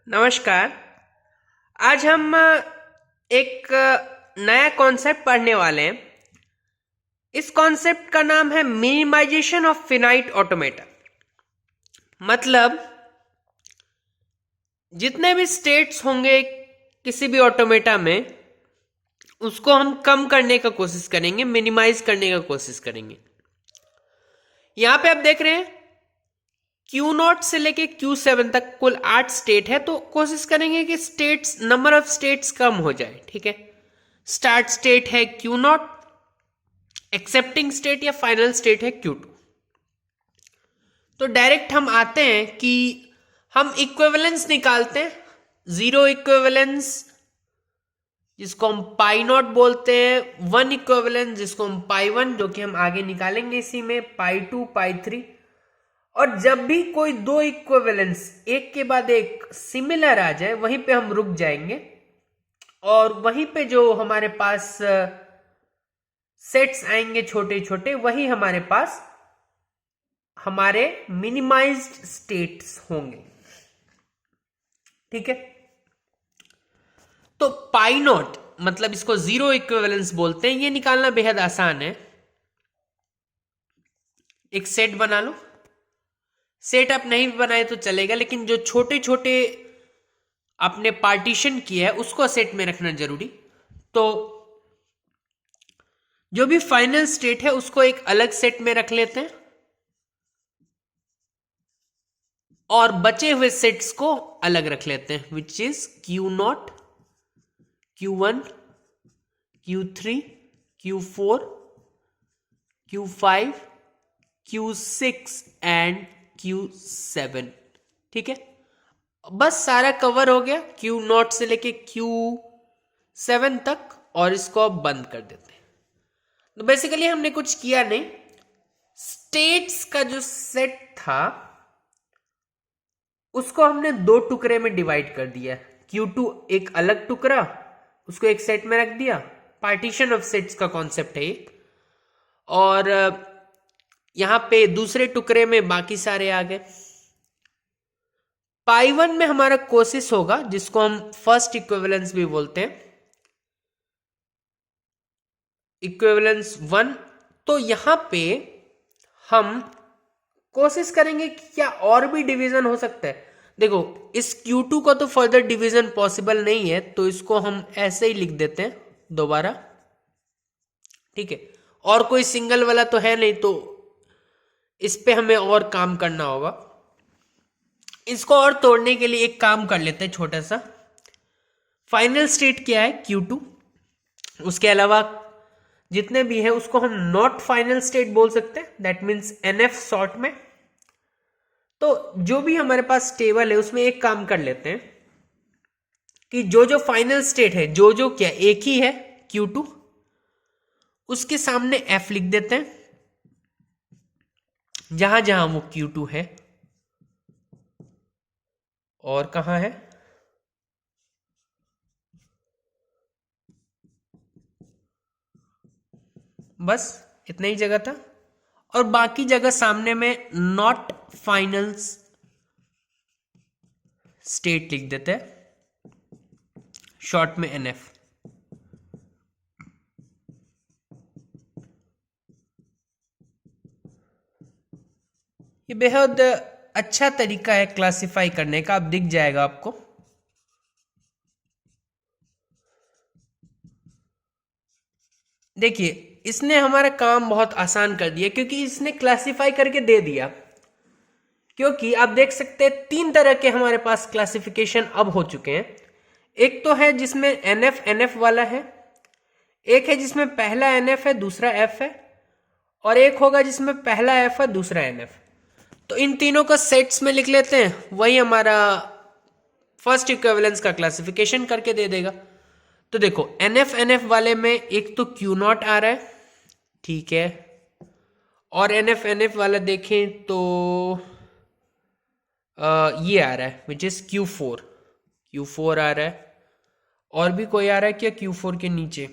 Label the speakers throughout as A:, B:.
A: नमस्कार। आज हम एक नया कॉन्सेप्ट पढ़ने वाले हैं। इस कॉन्सेप्ट का नाम है मिनिमाइजेशन ऑफ फिनाइट ऑटोमेटा। मतलब जितने भी स्टेट्स होंगे किसी भी ऑटोमेटा में, उसको हम कम करने का कोशिश करेंगे, मिनिमाइज करने का कोशिश करेंगे। यहां पे आप देख रहे हैं Q0 से लेके Q7 तक कुल 8 स्टेट है, तो कोशिश करेंगे कि स्टेट्स नंबर ऑफ स्टेट्स कम हो जाए। ठीक है, स्टार्ट स्टेट है Q0, एक्सेप्टिंग स्टेट या फाइनल स्टेट है Q2। तो डायरेक्ट हम आते हैं कि हम इक्विवेलेंस निकालते हैं। जीरो इक्विवेलेंस जिसको हम पाई नॉट बोलते हैं, वन इक्विवेलेंस जिसको हम पाई वन, जो कि हम आगे निकालेंगे इसी में, पाई टू, पाई थ्री। और जब भी कोई दो इक्विवेलेंस एक के बाद एक सिमिलर आ जाए, वहीं पे हम रुक जाएंगे और वहीं पे जो हमारे पास सेट्स आएंगे छोटे छोटे, वही हमारे पास हमारे मिनिमाइज्ड स्टेट्स होंगे। ठीक है, तो पाई नॉट मतलब इसको जीरो इक्विवेलेंस बोलते हैं। ये निकालना बेहद आसान है। एक सेट बना लो। सेट आप नहीं भी बनाए तो चलेगा, लेकिन जो छोटे छोटे आपने पार्टीशन किया है उसको सेट में रखना जरूरी। तो जो भी फाइनल स्टेट है उसको एक अलग सेट में रख लेते हैं और बचे हुए सेट्स को अलग रख लेते हैं, which is Q0, Q1, Q3, Q4, Q5, Q6 and Q7। ठीक है, बस सारा कवर हो गया Q0 से लेके Q7 तक, और इसको अब बंद कर देते हैं। तो बेसिकली हमने कुछ किया नहीं। स्टेट्स का जो सेट था उसको हमने दो टुकड़े में डिवाइड कर दिया। Q2 एक अलग टुकड़ा, उसको एक सेट में रख दिया। पार्टीशन ऑफ सेट्स का कॉन्सेप्ट है ये। और यहां पे दूसरे टुकड़े में बाकी सारे आ गए। पाई वन में हमारा कोशिश होगा, जिसको हम फर्स्ट इक्विवेलेंस भी बोलते हैं, इक्विवेलेंस वन। तो यहां पे हम कोशिश करेंगे कि क्या और भी डिवीजन हो सकता है। देखो, इस Q2 का तो फर्दर डिवीजन पॉसिबल नहीं है, तो इसको हम ऐसे ही लिख देते हैं दोबारा। ठीक है, और कोई सिंगल वाला तो है नहीं, तो इस पे हमें और काम करना होगा। इसको और तोड़ने के लिए एक काम कर लेते हैं छोटा सा। फाइनल स्टेट क्या है? Q2। उसके अलावा जितने भी हैं उसको हम नॉट फाइनल स्टेट बोल सकते हैं, दैट मीन्स NF शॉर्ट में। तो जो भी हमारे पास टेबल है उसमें एक काम कर लेते हैं कि जो जो फाइनल स्टेट है, जो जो क्या एक ही है Q2, उसके सामने F लिख देते हैं जहां जहां वो Q2 है। और कहां है? बस इतना ही जगह था, और बाकी जगह सामने में नॉट फाइनल स्टेट लिख देते हैं, शॉर्ट में NF। ये बेहद अच्छा तरीका है क्लासिफाई करने का, अब दिख जाएगा आपको। देखिए, इसने हमारा काम बहुत आसान कर दिया, क्योंकि इसने क्लासिफाई करके दे दिया। क्योंकि आप देख सकते हैं तीन तरह के हमारे पास क्लासिफिकेशन अब हो चुके हैं। एक तो है जिसमें NF वाला है, एक है जिसमें पहला NF है दूसरा F है, और एक होगा जिसमें पहला F है दूसरा NF। तो इन तीनों को सेट्स में लिख लेते हैं, वही हमारा फर्स्ट इक्विवेलेंस का क्लासिफिकेशन करके दे देगा। तो देखो, NF वाले में एक तो Q0 आ रहा है, ठीक है, और NF वाला देखें तो ये आ रहा है, विच इज Q4 आ रहा है। और भी कोई आ रहा है क्या Q4 के नीचे?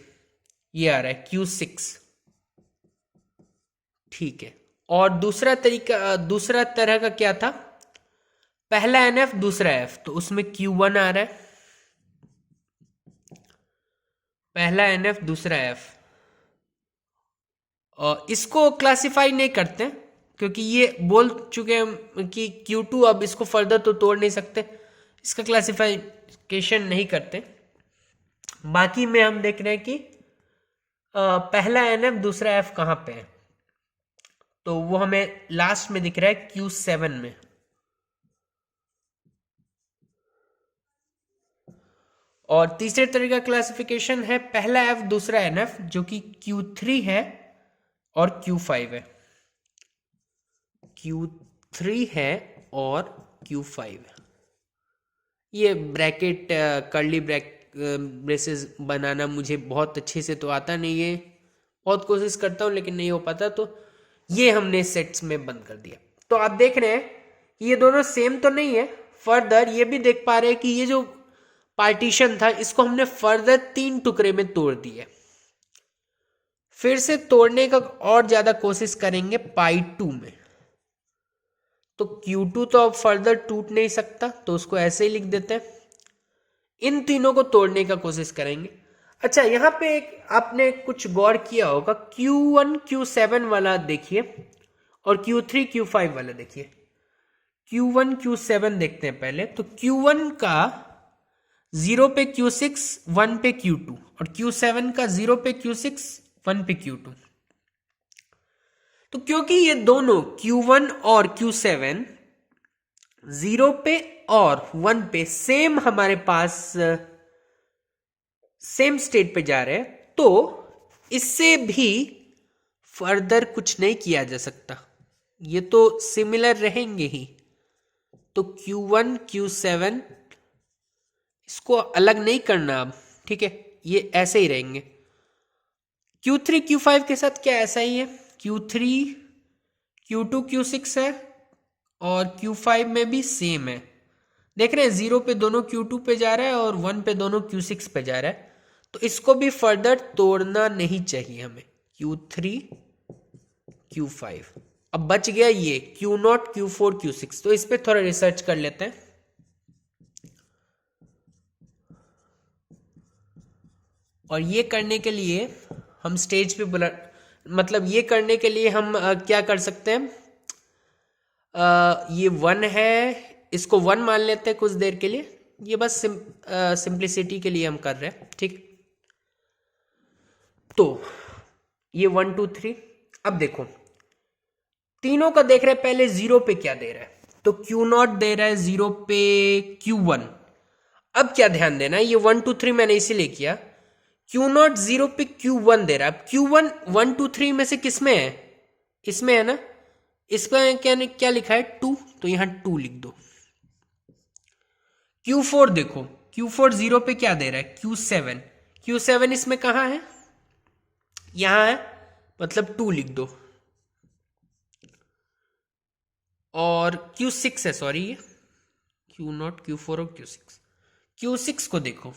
A: ये आ रहा है Q6। ठीक है, और दूसरा तरह का क्या था? पहला NF दूसरा F, तो उसमें Q1 आ रहा है, पहला NF दूसरा F। और इसको क्लासिफाई नहीं करते क्योंकि ये बोल चुके हैं कि Q2 अब इसको फर्दर तो तोड़ नहीं सकते, इसका क्लासिफिकेशन नहीं करते। बाकी में हम देख रहे हैं कि पहला NF दूसरा F कहाँ पे है, तो वो हमें लास्ट में दिख रहा है Q7 में। और तीसरे तरह का क्लासिफिकेशन है पहला F दूसरा NF, जो कि Q3 है और Q5 है, Q3 है और Q5 है। ये ब्रैकेट कर्ली ब्रेसेस बनाना मुझे बहुत अच्छे से तो आता नहीं है, बहुत कोशिश करता हूँ लेकिन नहीं हो पाता, तो ये हमने सेट्स में बंद कर दिया। तो आप देख रहे हैं कि ये दोनों सेम तो नहीं है। फर्दर ये भी देख पा रहे हैं कि ये जो पार्टीशन था इसको हमने फर्दर 3 टुकड़े में तोड़ दिया। फिर से तोड़ने का और ज्यादा कोशिश करेंगे पाई 2 में, तो Q2 तो अब फर्दर टूट नहीं सकता, तो उसको ऐसे ही लिख देते हैं। इन तीनों को तोड़ने का कोशिश करेंगे। अच्छा, यहां पे एक आपने कुछ गौर किया होगा, Q1 Q7 वाला देखिए और Q3 Q5 वाला देखिए। Q1 Q7 देखते हैं पहले। तो Q1 का 0 पे Q6, 1 पे Q2, और Q7 का 0 पे Q6, 1 पे Q2। तो क्योंकि ये दोनों Q1 और Q7 0 पे और 1 पे सेम हमारे पास सेम स्टेट पे जा रहे हैं, तो इससे भी फर्दर कुछ नहीं किया जा सकता, ये तो सिमिलर रहेंगे ही। तो Q1 Q7 इसको अलग नहीं करना अब, ठीक है, ये ऐसे ही रहेंगे। Q3 Q5 के साथ क्या ऐसा ही है, Q3 Q2 Q6 है और Q5 में भी सेम है। देख रहे हैं 0 पे दोनों Q2 पे जा रहा है और 1 पे दोनों Q6 पे जा रहा है, तो इसको भी फर्दर तोड़ना नहीं चाहिए हमें। Q3 Q5, अब बच गया ये Q0 Q4 Q6, तो इस पे थोड़ा रिसर्च कर लेते हैं। और ये करने के लिए हम स्टेज पे बुला, मतलब ये करने के लिए हम क्या कर सकते हैं, ये 1 है, इसको 1 मान लेते हैं कुछ देर के लिए, ये बस सिंप्लिसिटी के लिए हम कर रहे हैं, ठीक। तो ये 1 2 3, अब देखो तीनों का देख रहे हैं, पहले 0 पे क्या दे रहा है, तो Q0 दे रहा है 0 पे Q1। अब क्या ध्यान देना है, ये 1 2 3 मैंने इसीलिए किया, Q0 0 पे Q1 दे रहा है। अब Q1 1 2 3 में से किस में है, इसमें है ना, इसका क्या लिखा है 2, तो यहां 2 लिख दो। Q4 देखो, Q4 0 पे क्या दे रहा है, Q7, Q7 इसमें कहां है, यहां है, मतलब 2 लिख दो। और Q6 है, सॉरी, ये Q0 Q4 और Q6। Q6 को देखो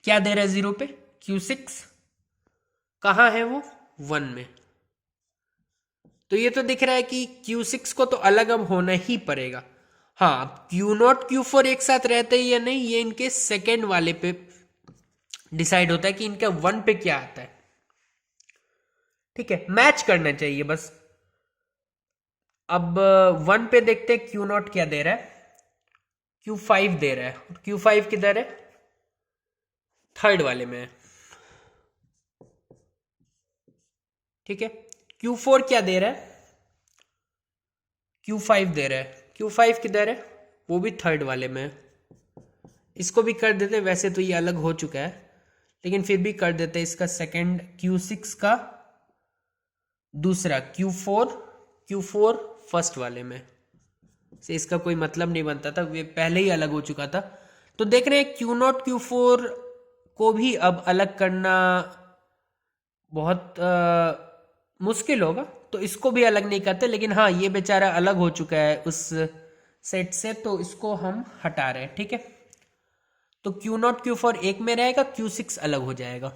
A: क्या दे रहा है 0 पे, Q6 कहां है वो, 1 में। तो ये तो दिख रहा है कि Q6 को तो अलग अब होना ही पड़ेगा। हाँ, अब Q0 Q4 एक साथ रहते हैं या नहीं, ये इनके सेकेंड वाले पे डिसाइड होता है कि इनका 1 पे क्या आता है, ठीक है, मैच करना चाहिए बस। अब 1 पे देखते हैं Q0 क्या दे रहा है, Q5 दे रहा है, और Q5 किधर है, थर्ड वाले में है, ठीक है। Q4 क्या दे रहा है, Q5 दे रहा है, Q5 किधर है, वो भी थर्ड वाले में है। इसको भी कर देते, वैसे तो ये अलग हो चुका है लेकिन फिर भी कर देते, इसका सेकंड Q6 का दूसरा Q4 फर्स्ट वाले में से इसका कोई मतलब नहीं बनता था, वे पहले ही अलग हो चुका था। तो देख रहे हैं Q0 Q4 को भी अब अलग करना बहुत मुश्किल होगा, तो इसको भी अलग नहीं करते, लेकिन हाँ ये बेचारा अलग हो चुका है उस सेट से, तो इसको हम हटा रहे हैं, ठीक है। तो Q0 Q4 एक में रहेगा, Q6 अलग हो जाएगा।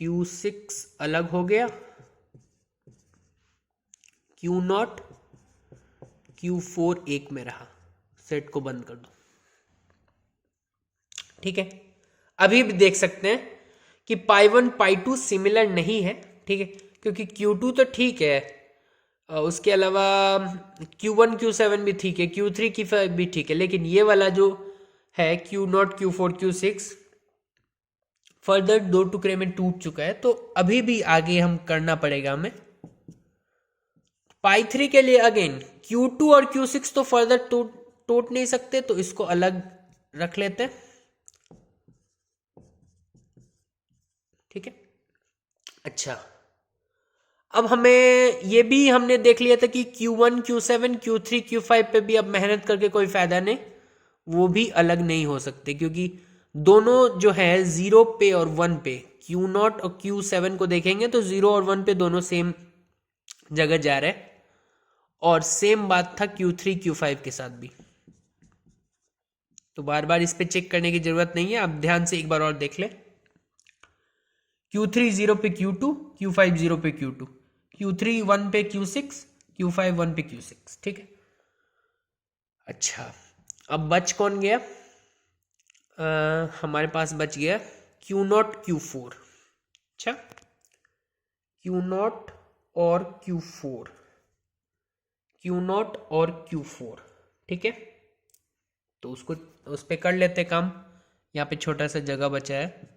A: Q6 अलग हो गया, Q0 Q4 एक में रहा, सेट को बंद कर दो। ठीक है, अभी भी देख सकते हैं कि पाई1 पाई2 सिमिलर नहीं है। ठीक है, क्योंकि Q2 तो ठीक है, उसके अलावा Q1 Q7 भी ठीक है, Q3 Q5 भी ठीक है, लेकिन ये वाला जो है Q0 Q4 Q6 फर्दर 2 टुकड़े में टूट चुका है। तो अभी भी आगे हम करना पड़ेगा हमें। पाई3 के लिए अगेन Q2 और Q6 तो फर्दर टूट नहीं सकते, तो इसको अलग रख लेते हैं। ठीक है, अच्छा, अब हमें ये भी हमने देख लिया था कि Q1 Q7 Q3 Q5 पे भी अब मेहनत करके कोई फायदा नहीं, वो भी अलग नहीं हो सकते, क्योंकि दोनों जो है 0 पे और 1 पे, Q0 और Q7 को देखेंगे तो 0 और 1 पे दोनों सेम जगह जा रहे हैं। और सेम बात था Q3 Q5 के साथ भी, तो बार बार इस पे चेक करने की जरूरत नहीं है, आप ध्यान से एक बार और देख ले। Q3 0 पे Q2, Q5 0 पे Q2, Q3 1 पे Q6, Q5 1 पे Q6। ठीक है, अच्छा, अब बच कौन गया? हमारे पास बच गया Q0 Q4। अच्छा, Q0 और Q4, Q0 और Q4। ठीक है, तो उसको उस पे कर लेते काम। यहाँ पे छोटा सा जगह बचा है।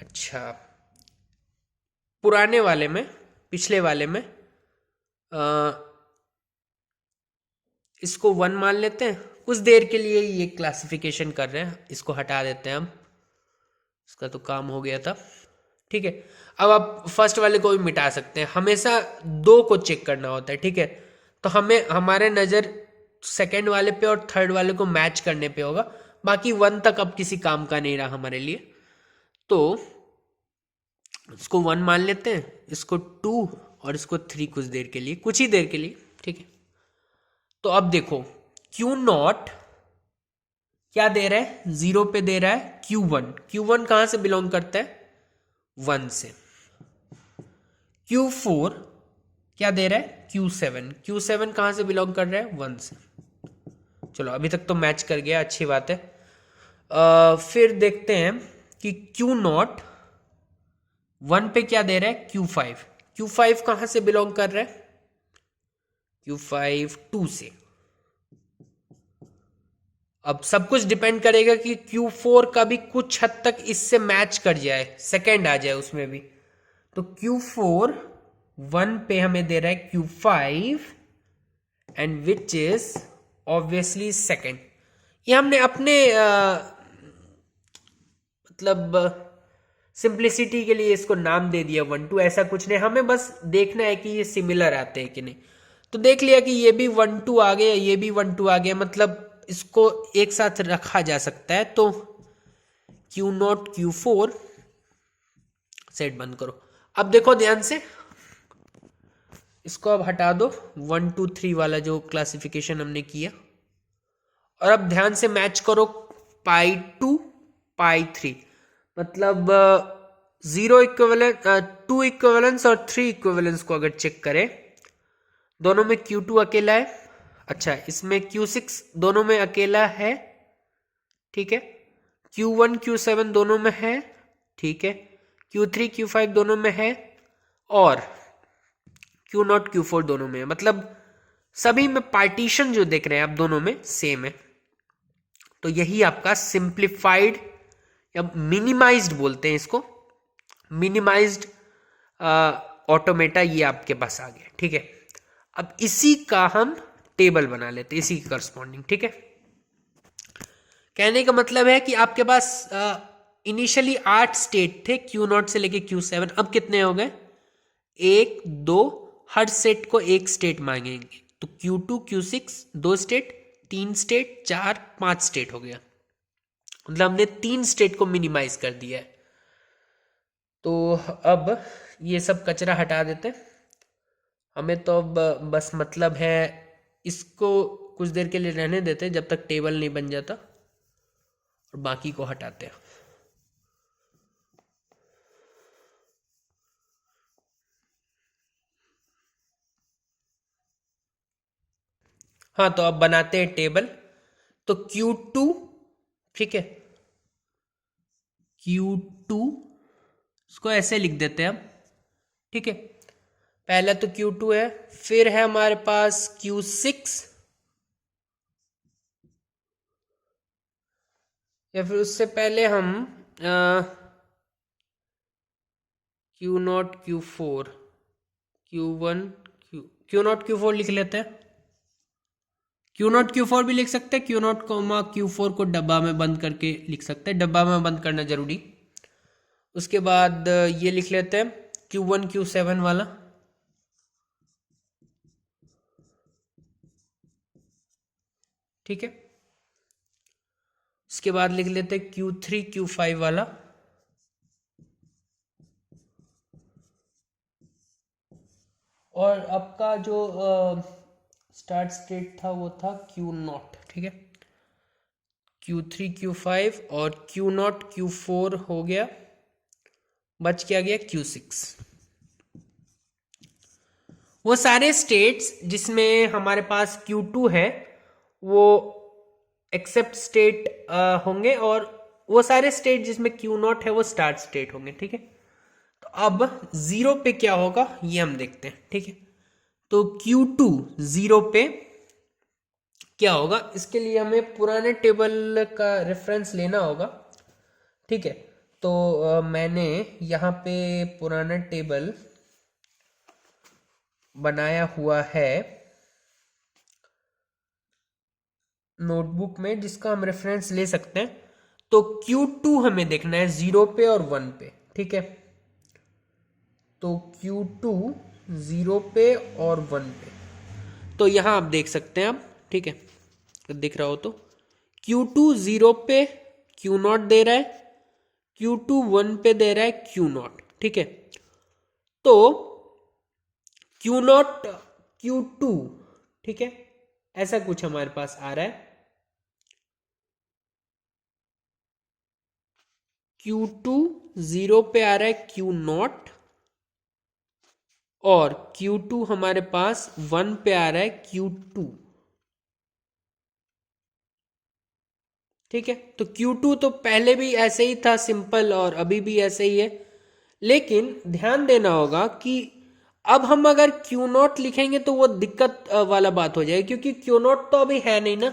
A: अच्छा, पुराने वाले में, पिछले वाले में इसको 1 मान लेते हैं, कुछ देर के लिए ये क्लासिफिकेशन कर रहे हैं, इसको हटा देते हैं हम, इसका तो काम हो गया था। ठीक है, अब आप फर्स्ट वाले को भी मिटा सकते हैं, हमेशा 2 को चेक करना होता है। ठीक है, तो हमें हमारे नज़र सेकेंड वाले पे और थर्ड वाले को मैच करने पे होगा, बाकी 1 तक अब किसी काम का नहीं रहा हमारे लिए, तो इसको 1 मान लेते हैं, इसको 2 और इसको 3 कुछ देर के लिए, कुछ ही देर के लिए। ठीक है, तो अब देखो Q0 क्या दे रहा है, 0 पे दे रहा है Q1। Q1 कहां से बिलोंग करता है, 1 से। Q4 क्या दे रहा है, Q7। Q7 कहां से बिलोंग कर रहा है, 1 से। चलो अभी तक तो मैच कर गया, अच्छी बात है। फिर देखते हैं कि Q0 1 पे क्या दे रहा है, Q5। Q5 कहां से बिलोंग कर रहा है, Q5 2 से। अब सब कुछ डिपेंड करेगा कि Q4 का भी कुछ हद तक इससे मैच कर जाए, सेकंड आ जाए उसमें भी। तो Q4 1 पे हमें दे रहा है Q5 and which is obviously second. ये हमने अपने मतलब सिंप्लिसिटी के लिए इसको नाम दे दिया 1 2, ऐसा कुछ नहीं, हमें बस देखना है कि ये सिमिलर आते हैं कि नहीं। तो देख लिया कि ये भी 1 2 आ गया, ये भी 1 2 आ गया, मतलब इसको एक साथ रखा जा सकता है। तो Q0 Q4 सेट बंद करो। अब देखो ध्यान से, इसको अब हटा दो 1 2 3 वाला जो क्लासिफिकेशन हमने किया, और अब ध्यान से मैच करो पाई2 पाई3, मतलब 0 इक्विवेलेंस, 2 इक्विवेलेंस और 3 इक्विवेलेंस को अगर चेक करें, दोनों में Q2 अकेला है। अच्छा, इसमें Q6 दोनों में अकेला है। ठीक है, Q1 Q7 दोनों में है। ठीक है, Q3 Q5 दोनों में है, और Q0 Q4 दोनों में है। मतलब सभी में पार्टीशन जो देख रहे हैं आप दोनों में सेम है। तो यही आपका सिंप्लीफाइड या मिनिमाइज्ड बोलते हैं इसको, मिनिमाइज्ड ऑटोमेटा ये आपके पास आ गया। ठीक है, अब इसी का हम टेबल बना लेते हैं, इसी के करस्पॉन्डिंग। ठीक है, कहने का मतलब है कि आपके पास इनिशियली 8 स्टेट थे Q0 से लेके Q7, अब कितने हो गए, 1 2, हर सेट को एक स्टेट मांगेंगे, तो Q2 Q6 2 state, 3 state, 4 5 state हो गया, मतलब हमने 3 स्टेट को मिनिमाइज कर दिया है। तो अब ये सब कचरा हटा देते, हमें तो अब बस मतलब है इसको कुछ देर के लिए रहने देते जब तक टेबल नहीं बन जाता, और बाकी को हटाते हैं। हाँ, तो अब बनाते हैं टेबल। तो Q2, ठीक है, Q2 इसको ऐसे लिख देते हैं हम, ठीक है। पहला तो Q2 है, फिर है हमारे पास Q6, या फिर उससे पहले हम Q0 Q4 Q1 Q0 Q4 लिख लेते हैं। Q0 Q4 भी लिख सकते हैं, Q0 Q4 को डब्बा में बंद करके लिख सकते हैं, डब्बा में बंद करना जरूरी। उसके बाद ये लिख लेते हैं Q1 Q7 वाला, ठीक है। उसके बाद लिख लेते हैं Q3 Q5 वाला, और आपका जो स्टार्ट स्टेट था वो था Q0, ठीक है। Q3 Q5 और Q0 Q4 हो गया, बच क्या गया Q6। वो सारे स्टेट्स जिसमें हमारे पास Q2 है वो एक्सेप्ट स्टेट होंगे, और वो सारे स्टेट जिसमें Q0 है वो स्टार्ट स्टेट होंगे, ठीक है। तो अब जीरो पे क्या होगा ये हम देखते हैं, ठीक है। तो Q2 जीरो पे क्या होगा, इसके लिए हमें पुराने टेबल का रेफरेंस लेना होगा, ठीक है। तो मैंने यहाँ पे पुराना टेबल बनाया हुआ है नोटबुक में, जिसका हम रेफरेंस ले सकते हैं। तो Q2 हमें देखना है जीरो पे और 1 पे, ठीक है। तो Q2 जीरो पे और 1 पे, तो यहां आप देख सकते हैं आप, ठीक है, दिख रहा हो तो Q2 जीरो पे Q0 दे रहा है, Q2 1 पे दे रहा है Q0, ठीक है। तो Q0 Q2, ठीक है, ऐसा कुछ हमारे पास आ रहा है। Q2 जीरो पे आ रहा है Q0, और Q2 हमारे पास 1 पे आ रहा है Q2, ठीक है। तो Q2 तो पहले भी ऐसे ही था सिंपल, और अभी भी ऐसे ही है, लेकिन ध्यान देना होगा कि अब हम अगर Q0 लिखेंगे तो वो दिक्कत वाला बात हो जाएगी, क्योंकि Q0 तो अभी है नहीं ना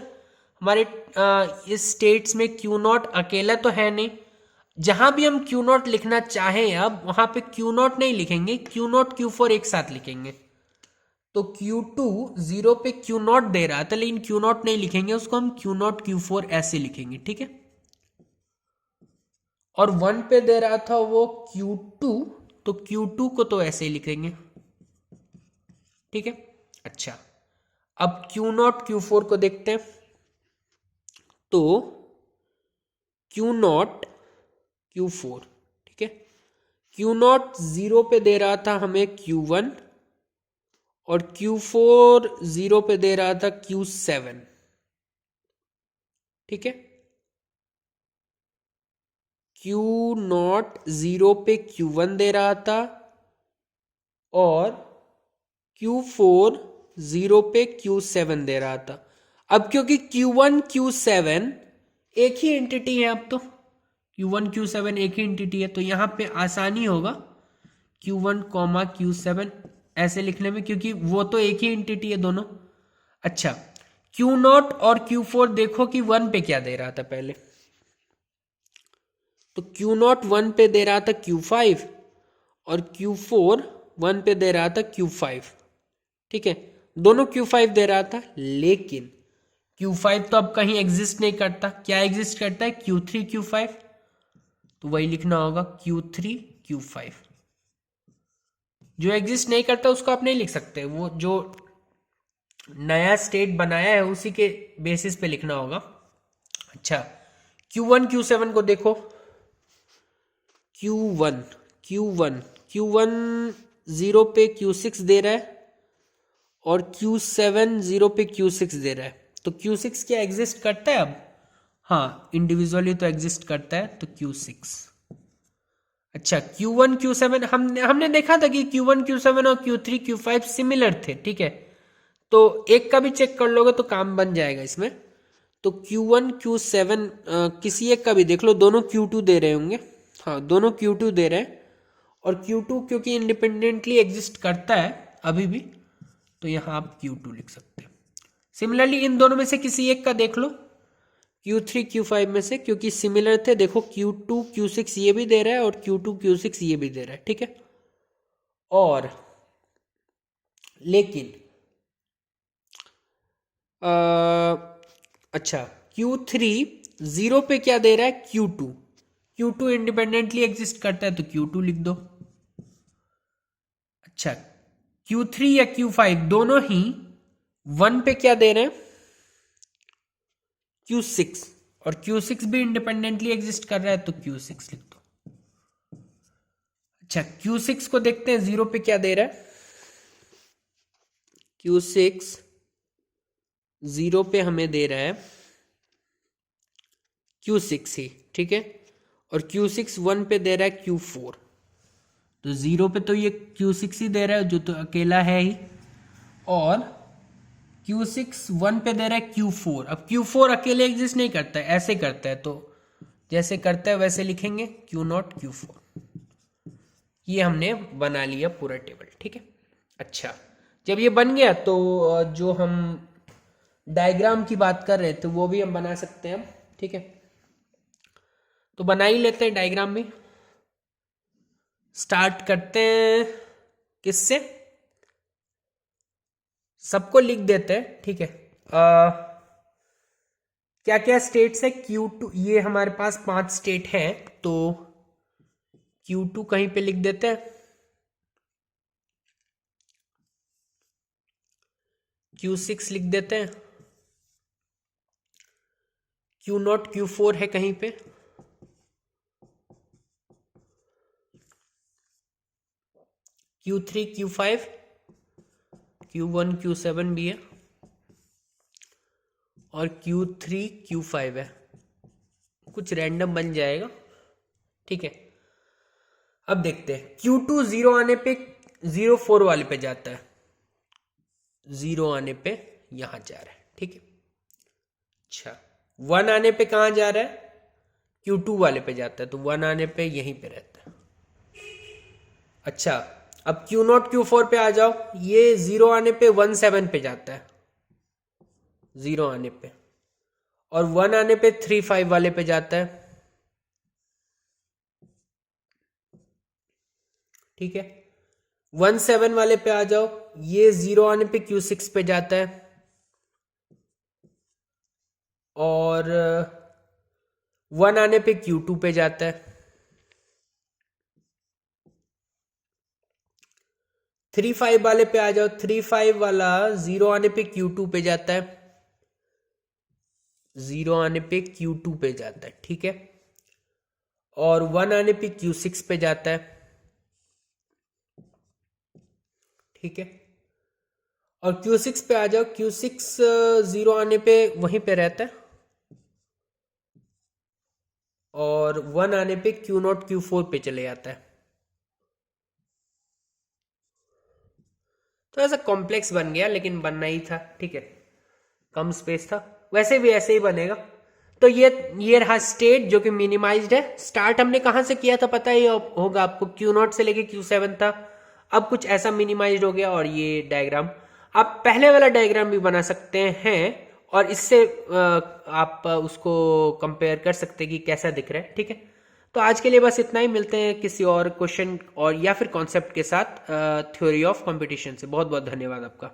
A: हमारे इस स्टेट्स में। Q0 अकेला तो है नहीं, जहां भी हम Q0 लिखना चाहें अब वहां पे Q0 नहीं लिखेंगे, Q0 Q4 एक साथ लिखेंगे। तो Q2 जीरो पे Q0 दे रहा था, लेकिन Q0 नहीं लिखेंगे, उसको हम Q0 Q4 ऐसे लिखेंगे, ठीक है। और 1 पे दे रहा था वो Q2, तो Q2 को तो ऐसे ही लिखेंगे, ठीक है। अच्छा, अब Q0 Q4 को देखते हैं। तो Q0 Q4, ठीक है, Q0 जीरो पे दे रहा था हमें Q1, और Q4 जीरो पे दे रहा था Q7, ठीक है। Q0 जीरो पे Q1 दे रहा था, और Q4 जीरो पे Q7 दे रहा था। अब क्योंकि Q1 Q7 एक ही एंटिटी है, अब तो Q1 Q7 एक ही एंटिटी है, तो यहां पे आसानी होगा Q1 Q7 ऐसे लिखने में, क्योंकि वो तो एक ही एंटिटी है दोनों। अच्छा, Q0 और Q4 देखो कि 1 पे क्या दे रहा था पहले। तो Q0 1 पे दे रहा था Q5, और Q4 1 पे दे रहा था Q5, ठीक है। दोनों Q5 दे रहा था, लेकिन Q5 तो अब कहीं एग्जिस्ट नहीं करता। क्या एग्जिस्ट करता है? Q3 Q5, तो वही लिखना होगा Q3 Q5। जो एग्जिस्ट नहीं करता उसको आप नहीं लिख सकते, वो जो नया स्टेट बनाया है उसी के बेसिस पे लिखना होगा। अच्छा, Q1 Q7 को देखो। Q1 Q1 Q1 जीरो पे Q6 दे रहा है, और Q7 जीरो पे Q6 दे रहा है। तो Q6 क्या एग्जिस्ट करता है अब? हाँ, इंडिविजुअली तो एग्जिस्ट करता है, तो Q6। अच्छा, Q1 Q7 हमने देखा था कि Q1 Q7 और Q3 Q5 सिमिलर थे, ठीक है। तो एक का भी चेक कर लोगे तो काम बन जाएगा इसमें। तो Q1 Q7 किसी एक का भी देख लो, दोनों Q2 दे रहे होंगे। हाँ, दोनों Q2 दे रहे हैं, और Q2 क्योंकि इंडिपेंडेंटली एग्जिस्ट करता है अभी भी, तो यहाँ आप Q2 लिख सकते हैं। सिमिलरली इन दोनों में से किसी एक का देख लो, Q3 Q5 में से, क्योंकि सिमिलर थे। देखो Q2 Q6 ये भी दे रहा है और Q2 Q6 ये भी दे रहा है, ठीक है। और लेकिन अच्छा, Q3 0 पे क्या दे रहा है? Q2। Q2 इंडिपेंडेंटली एग्जिस्ट करता है तो Q2 लिख दो। अच्छा, Q3 या Q5 दोनों ही 1 पे क्या दे रहे हैं? Q6, और Q6 भी इंडिपेंडेंटली एग्जिस्ट कर रहा है तो Q6 लिख दो। अच्छा, Q6 को देखते हैं 0 पे क्या दे रहा है। Q6 0 पे हमें दे रहा है Q6 ही, ठीक है। और Q6 1 पे दे रहा है Q4, तो 0 पे तो ये Q6 ही दे रहा है जो तो अकेला है ही, और Q6 1 पे दे रहा है Q4। अब Q4 अकेले एग्जिस्ट नहीं करता है, ऐसे करता है, तो जैसे करता है वैसे लिखेंगे Q0 Q4। ये हमने बना लिया पूरा टेबल, ठीक है। अच्छा, जब ये बन गया तो जो हम डायग्राम की बात कर रहे थे वो भी हम बना सकते हैं, ठीक है। तो बना ही लेते हैं डायग्राम भी। स्टार्ट करते हैं किससे? सबको लिख देते हैं, ठीक है। क्या क्या स्टेट्स है? Q2, ये हमारे पास 5 स्टेट है, तो Q2 कहीं पे लिख देते हैं। Q6 लिख देते हैं। Q0 Q4 है कहीं पे। Q3 Q5 Q1 Q7 भी है, और Q3 Q5 है। कुछ रैंडम बन जाएगा, ठीक है। अब देखते हैं Q2 0 आने पे 04 वाले पे जाता है, 0 आने पे यहां जा रहा है, ठीक है। अच्छा, 1 आने पे कहां जा रहा है? Q2 वाले पे जाता है, तो 1 आने पे यहीं पे रहता है। अच्छा, अब Q0 Q4 पे आ जाओ, ये 0 आने पे 17 पे जाता है, 0 आने पे, और 1 आने पे 35 वाले पे जाता है, ठीक है। 17 वाले पे आ जाओ, ये 0 आने पे Q6 पे जाता है, और 1 आने पे Q2 पे जाता है। 35 वाले पे आ जाओ, 35 वाला 0 आने पे Q2 पे जाता है, 0 आने पे Q2 पे जाता है, ठीक है। और 1 आने पे Q6 पे जाता है, ठीक है। और Q6 पे आ जाओ, Q6 0 आने पे वहीं पे रहता है, और 1 आने पे Q0 Q4 पे चले जाता है। तो ऐसा कॉम्प्लेक्स बन गया, लेकिन बनना ही था, ठीक है। कम स्पेस था, वैसे भी ऐसे ही बनेगा। तो ये रहा स्टेट जो कि मिनिमाइज्ड है। स्टार्ट हमने कहाँ से किया था पता ही होगा आपको, Q0 से लेके Q7 था। अब कुछ ऐसा मिनिमाइज्ड हो गया, और ये डायग्राम आप पहले वाला डायग्राम भी बना सकते हैं, और इससे आप उसको कंपेयर कर सकते हैं कि कैसा दिख रहा है, ठीक है। तो आज के लिए बस इतना ही, मिलते हैं किसी और क्वेश्चन और या फिर कॉन्सेप्ट के साथ थ्योरी ऑफ कंपटीशन से। बहुत बहुत धन्यवाद आपका।